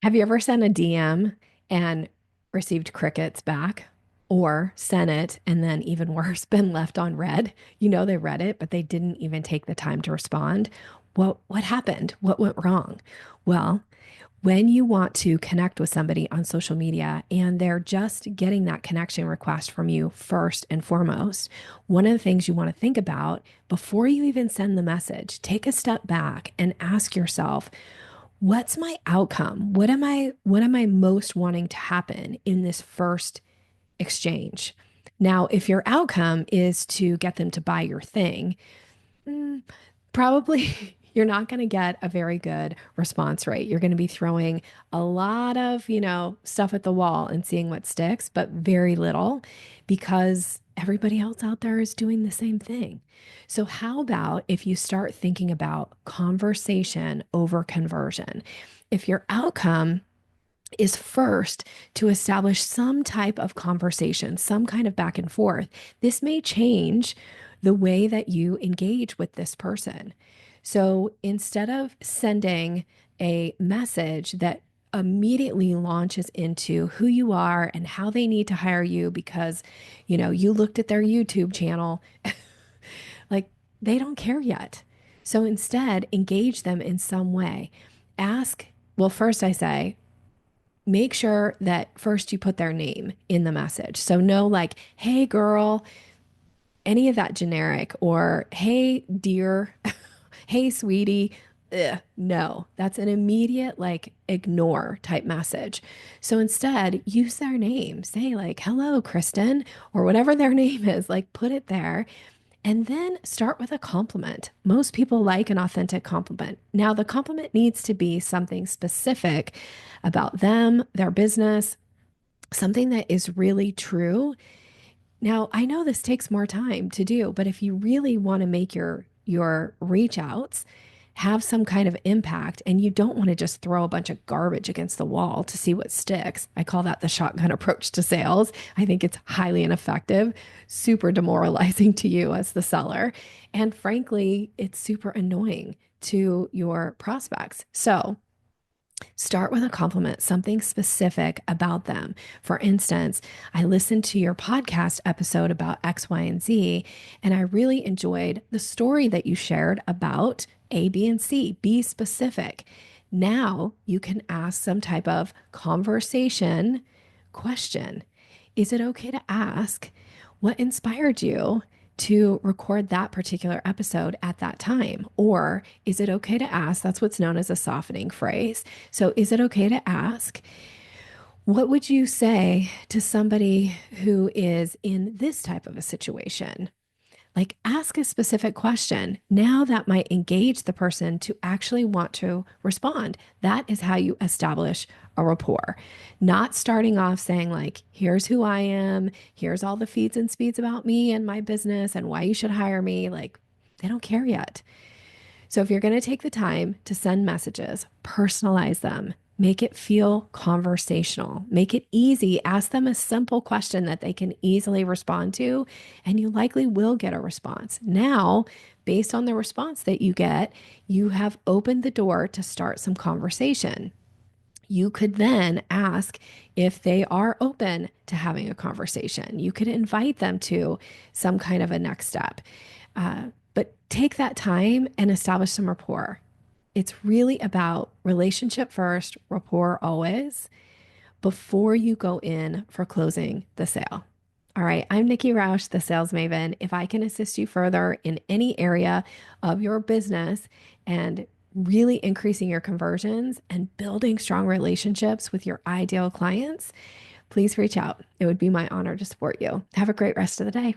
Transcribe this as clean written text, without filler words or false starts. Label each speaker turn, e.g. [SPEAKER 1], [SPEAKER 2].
[SPEAKER 1] Have you ever sent a DM and received crickets back? Or sent it and then, even worse, been left on read? You know they read it, but they didn't even take the time to respond. What happened? What went wrong? Well, when you want to connect with somebody on social media and they're just getting that connection request from you first and foremost, one of the things you want to think about before you even send the message, take a step back and ask yourself, what's my outcome? What am I most wanting to happen in this first exchange? Now, if your outcome is to get them to buy your thing, mm, probably you're not going to get a very good response rate. You're going to be throwing a lot of, stuff at the wall and seeing what sticks, but very little because everybody else out there is doing the same thing. So, how about if you start thinking about conversation over conversion? If your outcome is first to establish some type of conversation, some kind of back and forth, this may change the way that you engage with this person. So instead of sending a message that immediately launches into who you are and how they need to hire you because, you looked at their YouTube channel, like they don't care yet. So instead, engage them in some way. Ask, well, first I say, make sure that first you put their name in the message. So no like, hey girl, any of that generic or hey dear, hey sweetie. Ugh, no, that's an immediate like ignore type message. So instead, use their name. Say like, hello, Kristen, or whatever their name is, like put it there. And then start with a compliment. Most people like an authentic compliment. Now, the compliment needs to be something specific about them, their business, something that is really true. Now, I know this takes more time to do, but if you really want to make your reach outs have some kind of impact and you don't want to just throw a bunch of garbage against the wall to see what sticks. I call that the shotgun approach to sales. I think it's highly ineffective, super demoralizing to you as the seller, and frankly, it's super annoying to your prospects. So, start with a compliment, something specific about them. For instance, I listened to your podcast episode about X, Y, and Z, and I really enjoyed the story that you shared about A, B, and C. Be specific. Now you can ask some type of conversation question. Is it okay to ask what inspired you to record that particular episode at that time? Or is it okay to ask? That's what's known as a softening phrase. So, is it okay to ask, what would you say to somebody who is in this type of a situation? Like, ask a specific question. Now that might engage the person to actually want to respond. That is how you establish a rapport. Not starting off saying, like, here's who I am, here's all the feeds and speeds about me and my business and why you should hire me. Like, they don't care yet. So if you're going to take the time to send messages, personalize them, make it feel conversational, make it easy, ask them a simple question that they can easily respond to, and you likely will get a response. Now, based on the response that you get, you have opened the door to start some conversation. You could then ask if they are open to having a conversation. You could invite them to some kind of a next step. But take that time and establish some rapport. It's really about relationship first, rapport always, before you go in for closing the sale. All right, I'm Nikki Rausch, the Sales Maven. If I can assist you further in any area of your business and really increasing your conversions and building strong relationships with your ideal clients, please reach out. It would be my honor to support you. Have a great rest of the day.